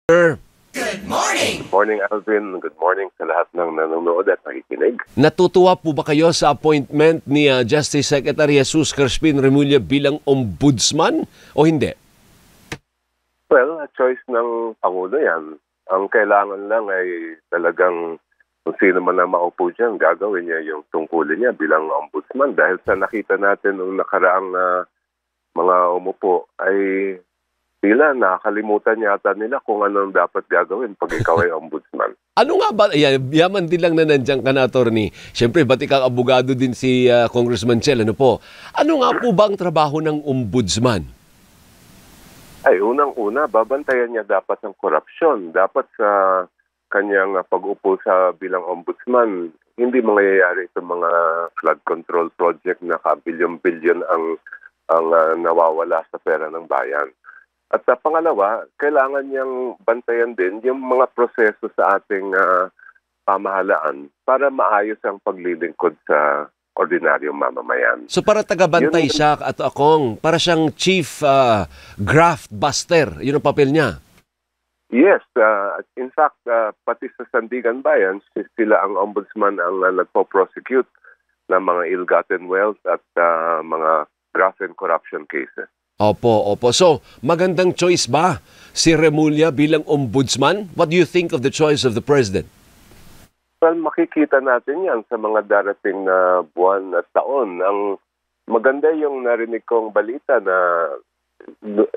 Sir, Morning, Alvin. Good morning sa lahat ng nanonood at nakikinig. natutuwa po ba kayo sa appointment ni Justice Secretary Jesus Crispin Remulla bilang ombudsman o hindi? Well, a choice ng Pangulo yan. Ang kailangan lang ay talagang kung sino man na maupo dyan, gagawin niya yung tungkulin niya bilang ombudsman. Dahil sa nakita natin nung nakaraang mga umupo ay tila nakakalimutan yata nila kung anong dapat gagawin pag ikaw ay ombudsman. Ano nga ba, yaman din lang na nandiyan ka na, attorney. Siyempre, ba't ikang abogado din si Congressman Chel, ano po? Ano nga po ba ang trabaho ng ombudsman? Ay, unang-una, babantayan niya dapat ang korupsyon. Dapat sa kanyang pag-upo sa bilang ombudsman, hindi mangyayari itong mga flood control project na kabilyon-bilyon ang nawawala sa pera ng bayan. At pangalawa, kailangan niyang bantayan din yung mga proseso sa ating pamahalaan para maayos ang paglilingkod sa ordinaryong mamamayan. So para taga-bantay siya at akong, para siyang chief graft buster, yun ang papel niya. Yes, in fact, pati sa Sandigan Bayan, sila ang ombudsman ang nagpo-prosecute ng mga ill-gotten wealth at mga graft and corruption cases. Opo. So, magandang choice ba si Remulla bilang ombudsman? What do you think of the choice of the President? Well, makikita natin yan sa mga darating na buwan at taon. Ang maganda yung narinig kong balita na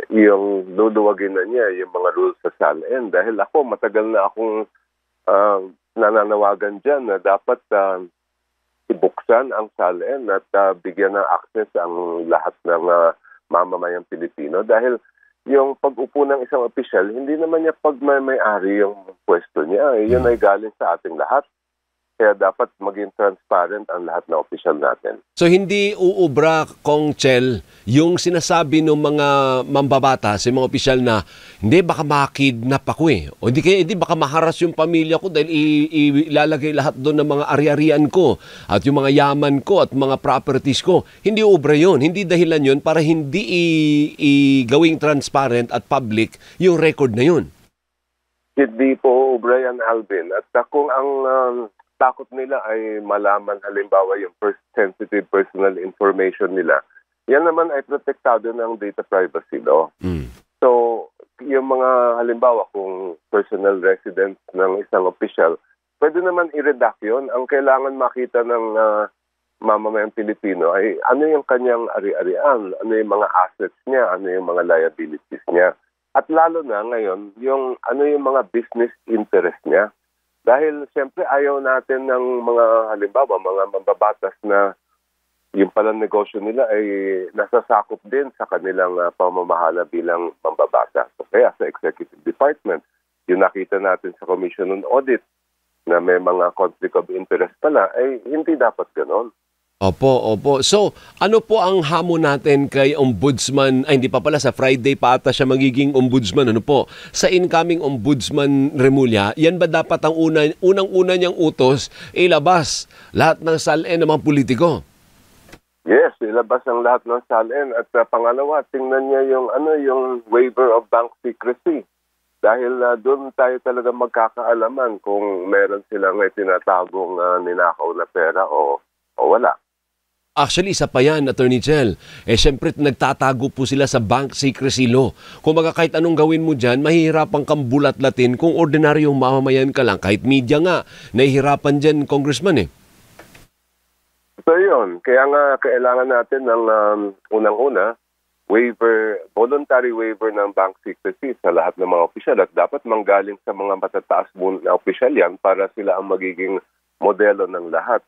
yung luluwagin na niya yung mga rules sa SALN. Dahil ako, matagal na akong nananawagan dyan na dapat ibuksan ang SALN at bigyan ng access ang lahat ng mamamayang Pilipino. Dahil yung pag-upo ng isang opisyal, hindi naman niya pagmamay-ari yung pwesto niya. Yun ay galing sa ating lahat. Kaya dapat maging transparent ang lahat na opisyal natin. So hindi uubra, Kong Chel, yung sinasabi ng mga mambabata sa mga opisyal na hindi, baka makidnap ako o hindi baka maharas yung pamilya ko dahil ilalagay lahat doon ng mga ari-arian ko at yung mga yaman ko at mga properties ko. Hindi uubra yun. Hindi dahilan yun para hindi gawing transparent at public yung record na yun. Hindi po uubra yan, Alvin. At kung ang takot nila ay malaman halimbawa yung sensitive personal information nila, yan naman ay protektado ng data privacy law. So, yung mga halimbawa kung personal residence ng isang opisyal, pwede naman i-redact yun. Ang kailangan makita ng mamamayang Pilipino ay ano yung kanyang ari-arian, ano yung mga assets niya, ano yung mga liabilities niya. At lalo na ngayon, yung ano yung mga business interest niya. Dahil siyempre ayaw natin ng mga halimbawa, mga mambabatas na yung palang negosyo nila ay nasasakop din sa kanilang pamamahala bilang mambabata. So, kaya sa Executive Department, yung nakita natin sa Commission on Audit na may mga conflict of interest pala, ay hindi dapat ganon. Opo. So, ano po ang hamon natin kay Ombudsman, hindi pa pala, sa Friday pa ata siya magiging Ombudsman, ano po? Sa incoming Ombudsman Remulla, yan ba dapat ang unang-una niyang utos, ilabas lahat ng SALN ng mga politiko? Yes, ilabas ang lahat ng SALN. At pangalawa, tingnan niya yung waiver of bank secrecy. Dahil doon tayo talaga magkakaalaman kung meron silang tinatagong ninakaw na pera o wala. Actually, isa pa yan, Attorney Chel. Siyempre, nagtatago po sila sa bank secrecy law. Kung kahit anong gawin mo dyan, mahihirapan kang bulat-latin kung ordinaryong mamamayan ka lang. Kahit media nga, nahihirapan dyan, Congressman So yun, kaya nga kailangan natin ng unang-una, voluntary waiver ng bank secrecy sa lahat ng mga opisyal. At dapat manggaling sa mga matataas na opisyal yan para sila ang magiging modelo ng lahat.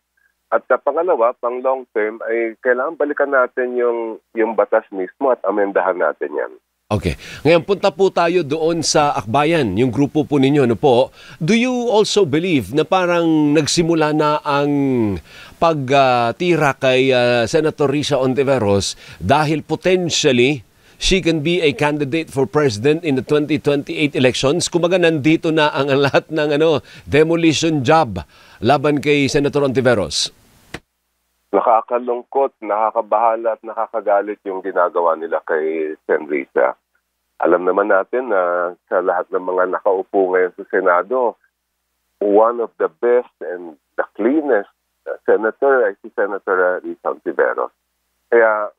At pangalawa, pang long term, ay kailangan balikan natin yung batas mismo at amendahan natin yan. Okay. Ngayon, punta po tayo doon sa Akbayan, yung grupo po ninyo, ano po? Do you also believe na parang nagsimula na ang pagtira kay Senator Risa Hontiveros dahil potentially she can be a candidate for president in the 2028 elections? Kumaga, nandito na ang lahat ng demolition job laban kay Senator Hontiveros. Nakakalungkot, nakakabahala at nakakagalit yung ginagawa nila kay Sen. Risa. alam naman natin na sa lahat ng mga nakaupo ngayon sa Senado, one of the best and the cleanest senator ay si Senator Risa Ontiveros. Kaya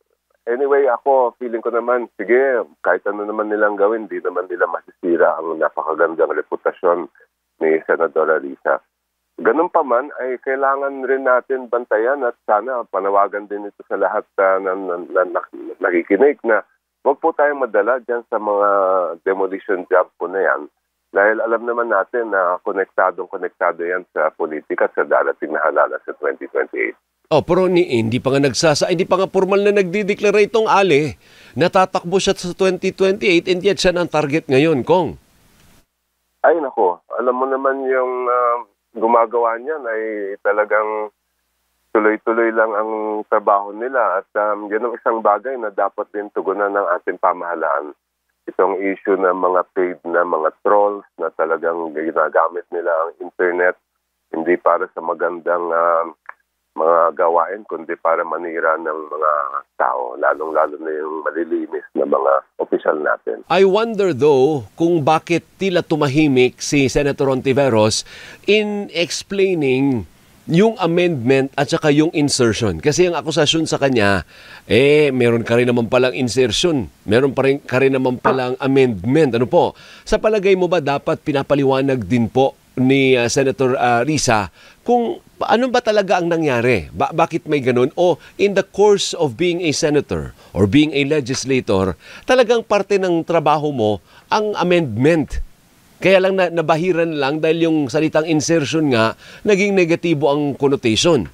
anyway, ako, feeling ko naman, sige, kahit ano naman nilang gawin, di naman nila masisira ang napakagandang reputasyon ni Senadora Risa. Ganun pa man, ay kailangan rin natin bantayan at sana panawagan din ito sa lahat na nakikinig na huwag po tayong madala dyan sa mga demolition job po na yan. Dahil alam naman natin na konektado yan sa politika sa darating na halalan sa 2028. Pero hindi pa nga formal na nagdideklara itong Ali. Natatakbo siya sa 2028 and yet siya ang target ngayon, Kong. Ay nako, alam mo naman yung gumagawa niyan ay talagang tuloy-tuloy lang ang trabaho nila at yan ang isang bagay na dapat din tugunan ng ating pamahalaan. Itong issue ng mga paid na mga trolls na talagang ginagamit nila ang internet hindi para sa magandang mga gawain kundi para manira ng mga tao, lalong-lalo na yung malilinis na mga opisyal natin. I wonder though kung bakit tila tumahimik si Senator Ontiveros in explaining yung amendment at saka yung insertion. Kasi ang akusasyon sa kanya, meron ka rin naman palang insertion. Meron ka rin naman palang amendment. Ano po? Sa palagay mo ba dapat pinapaliwanag din po ni Senator Risa kung ano ba talaga ang nangyari? Bakit may ganun? O in the course of being a senator or being a legislator, talagang parte ng trabaho mo ang amendment. Kaya lang nabahiran lang dahil yung salitang insertion nga, naging negatibo ang connotation.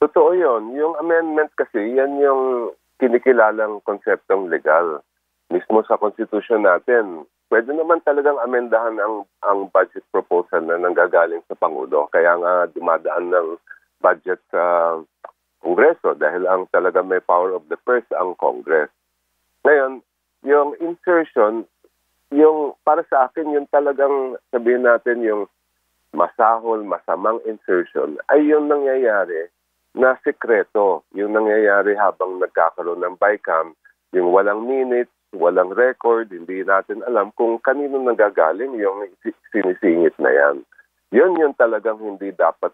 Totoo yun. Yung amendment kasi, yan yung kinikilalang konseptong legal. Mismo sa Constitution natin, pwede naman talagang amendahan ang budget proposal na nanggagaling sa Pangulo. Kaya nga dumadaan ng budget sa Kongreso dahil ang talaga may power of the purse ang Congress. Ngayon, yung insertion, yung para sa akin yung talagang sabihin natin yung masahol, masamang insertion ay yung nangyayari na sekreto. Yung nangyayari habang nagkakaroon ng BICAM, yung walang minutes, walang record, hindi natin alam kung kanino nanggagaling yung sinisingit na yan. Yun yung talagang hindi dapat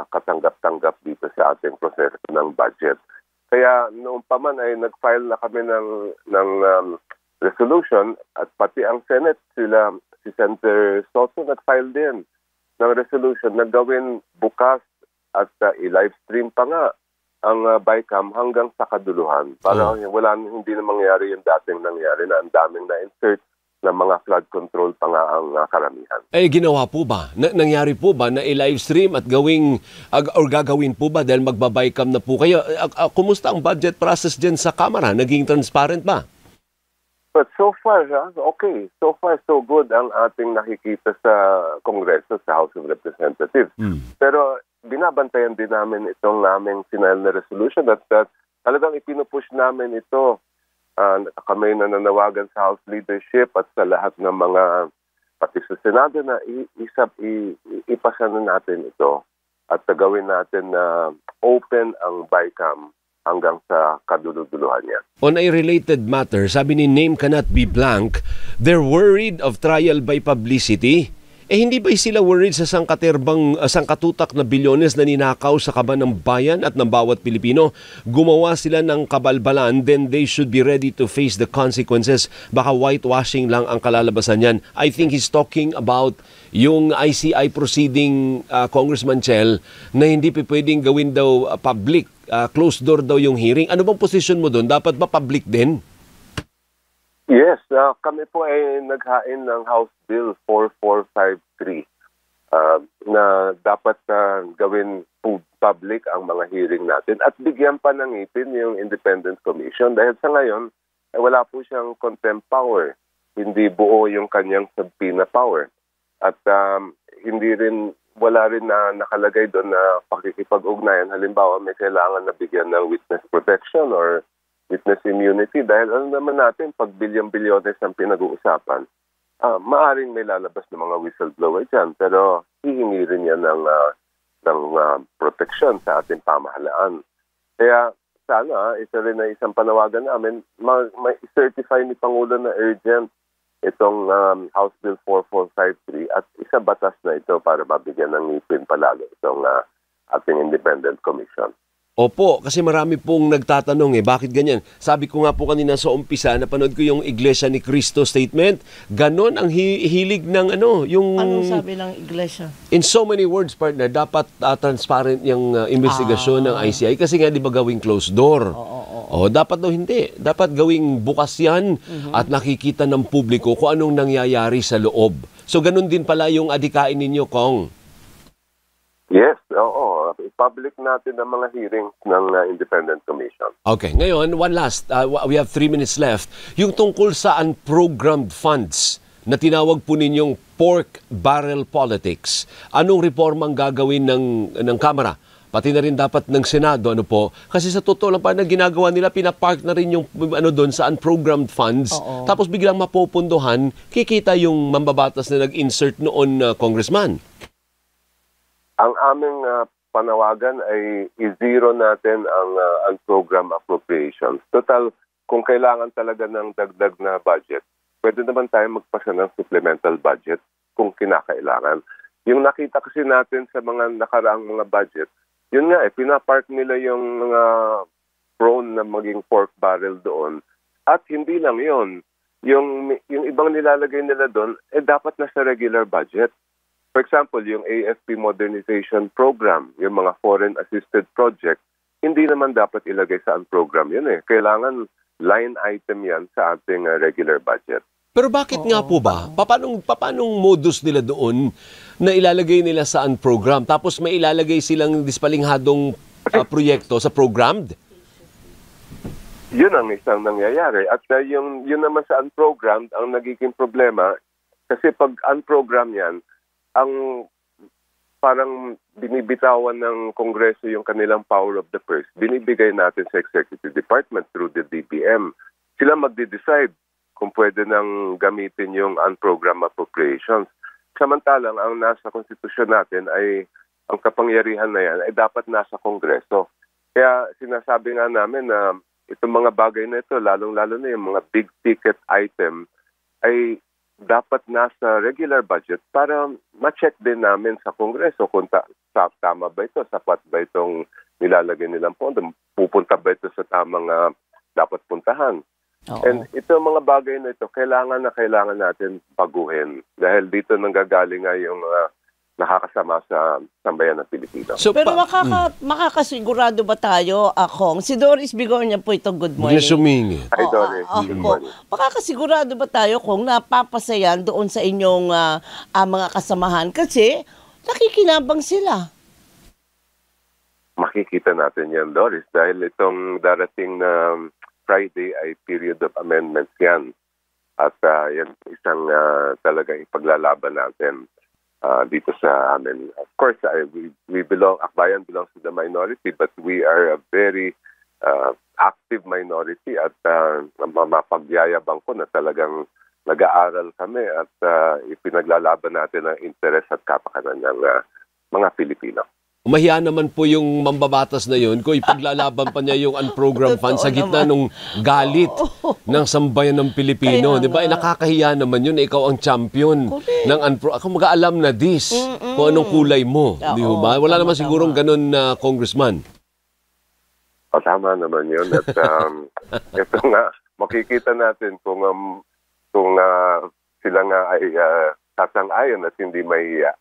katanggap-tanggap dito sa ating proseso ng budget. Kaya noong pa man ay nag-file na kami ng resolution at pati ang Senate si Senator Soto nag-file din ng resolution na gawin bukas at i-live stream pa nga ang BICAM hanggang sa kaduluhan para hindi na mangyari yung dating nangyari na ang daming na-insert na mga flood control pa nga ang karamihan. Ginawa po ba? Nangyari po ba na i-live stream at gagawin po ba dahil magba-BICAM na po kayo? Kumusta ang budget process dyan sa Kamara? Naging transparent ba? But so far, okay. So far, so good ang ating nakikita sa Kongreso, sa House of Representatives. Pero binabantayan din namin itong naming final na resolution at talagang ipinupush namin ito. Kami nananawagan sa House leadership at sa lahat ng mga pati sa Senado na ipasa na natin ito at gawin natin na open ang BICAM hanggang sa kaduluduluhan niya. On a related matter, sabi ni Name Cannot Be Blank, they're worried of trial by publicity. Hindi ba sila worried sa sangkatutak na bilyones na ninakaw sa kaban ng bayan at ng bawat Pilipino? Gumawa sila ng kabalbalan, then they should be ready to face the consequences. Baka whitewashing lang ang kalalabasan niyan. I think he's talking about yung ICI proceeding, Congressman Chel, na hindi pwedeng gawin daw public. Closed door daw yung hearing. Ano bang posisyon mo doon? Dapat ba public din? Yes, kami po ay naghain ng House Bill 4453 na dapat gawin public ang mga hearing natin at bigyan pa ng ngipin yung Independent Commission dahil sa ngayon ay wala po siyang contempt power. Hindi buo yung kanyang subpoena power. At wala rin na nakalagay doon na pakikipag-ugnayan. Halimbawa, may kailangan na bigyan ng witness protection or witness immunity dahil alam naman natin pag bilyon-bilyones ang pinag-uusapan, maaring may lalabas ng mga whistleblower dyan pero hihingi rin yan ng protection sa ating pamahalaan. Kaya sana, isa rin na isang panawagan namin, may certify ni Pangulo na urgent itong House Bill 4453 at isa batas na ito para mabigyan ng ngipin palalo itong ating Independent Commission. Opo, kasi marami pong nagtatanong bakit ganyan? Sabi ko nga po kanina sa umpisa, napanood ko yung Iglesia ni Cristo statement. Ganon ang hilig ng yung... Anong sabi ng Iglesia? In so many words, partner, dapat transparent yung investigasyon ng ICI kasi nga di ba gawing closed door? Dapat daw hindi. Dapat gawing bukas yan at nakikita ng publiko kung anong nangyayari sa loob. So ganon din pala yung adikain ninyo, Kong. Yes, oo. I-public natin ang mga hearings ng Independent Commission. Okay, ngayon, one last. We have 3 minutes left. Yung tungkol sa unprogrammed funds na tinawag po ninyong pork barrel politics. Anong reforma ang gagawin ng Kamara? Pati na rin dapat ng Senado, ano po? Kasi sa totoo lang pa na ginagawa nila, pinapark na rin yung doon sa unprogrammed funds. Tapos biglang mapupunduhan, kikita yung mambabatas na nag-insert noon, Congressman. Ang aming panawagan ay i-zero natin ang unprogrammed appropriations. Total, kung kailangan talaga ng dagdag na budget, pwede naman tayo magpasa ng supplemental budget kung kinakailangan. Yung nakita kasi natin sa mga nakaraang mga budget, yun nga pinapark nila yung mga prone na maging pork barrel doon. At hindi lang yun. Yung ibang nilalagay nila doon, dapat na sa regular budget. For example, yung AFP Modernization Program, yung mga foreign assisted project, hindi naman dapat ilagay sa program yun Kailangan line item yan sa ating regular budget. Pero bakit nga po ba? Paanong modus nila doon na ilalagay nila sa program tapos may ilalagay silang dispalinghadong proyekto sa programmed? Yun ang isang nangyayari. At yun naman sa unprogrammed, ang nagiging problema, kasi pag unprogrammed yan, ang parang binibitawan ng Kongreso yung kanilang power of the purse, binibigay natin sa Executive Department through the DBM. Sila magde-decide kung pwede nang gamitin yung unprogrammed appropriations. Samantalang ang nasa konstitusyon natin ay ang kapangyarihan na yan ay dapat nasa Kongreso. Kaya sinasabi nga namin na itong mga bagay na ito, lalong-lalo na yung mga big ticket item, ay dapat nasa regular budget para ma-check din namin sa Kongreso kung tama ba ito, sapat ba itong nilalagay nilang pondo, pupunta ba ito sa tamang dapat puntahan. And ito mga bagay na ito, kailangan natin baguhin dahil dito nanggagaling nga yung nakakasama sa sambayan ng Pilipino. So, pero makakasigurado ba tayo, Kong? Si Doris Bigornia po ito, good morning. Hi Doris, good morning. Makakasigurado ba tayo, Kong, napapasayan doon sa inyong mga kasamahan? Kasi nakikinabang sila. Makikita natin yan, Doris, dahil itong darating na Friday ay period of amendments yan. At yan isang talagang ipaglalaban natin dito sa amin. Of course, we belong, Akbayan belongs to the minority, but we are a very active minority at mapagyayabang ko na talagang nag-aaral kami at ipinaglalaban natin ang interes at kapakanan ng mga Pilipino. Umahiya naman po yung mambabatas na yun kung ipaglalaban pa niya yung unprogrammed funds sa gitna nung galit ng sambayan ng Pilipino. Di ba? Nakakahiya naman yun. Ikaw ang champion ng unprogrammed. Ako mag-aalam na kung anong kulay mo. Di ba? Wala naman sigurong ganun na congressman. Tama naman yun. At ito nga, makikita natin kung sila nga ay sasang-ayon at hindi mahiya.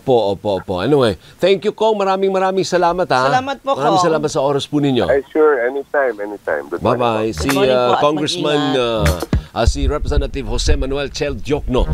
Opo. Anyway, thank you, Kong. Maraming salamat, ha? Salamat po, Kong. Maraming salamat sa oras po ninyo. Sure, anytime. Good Bye-bye. Si Congressman, si Representative Jose Manuel Chel Diokno.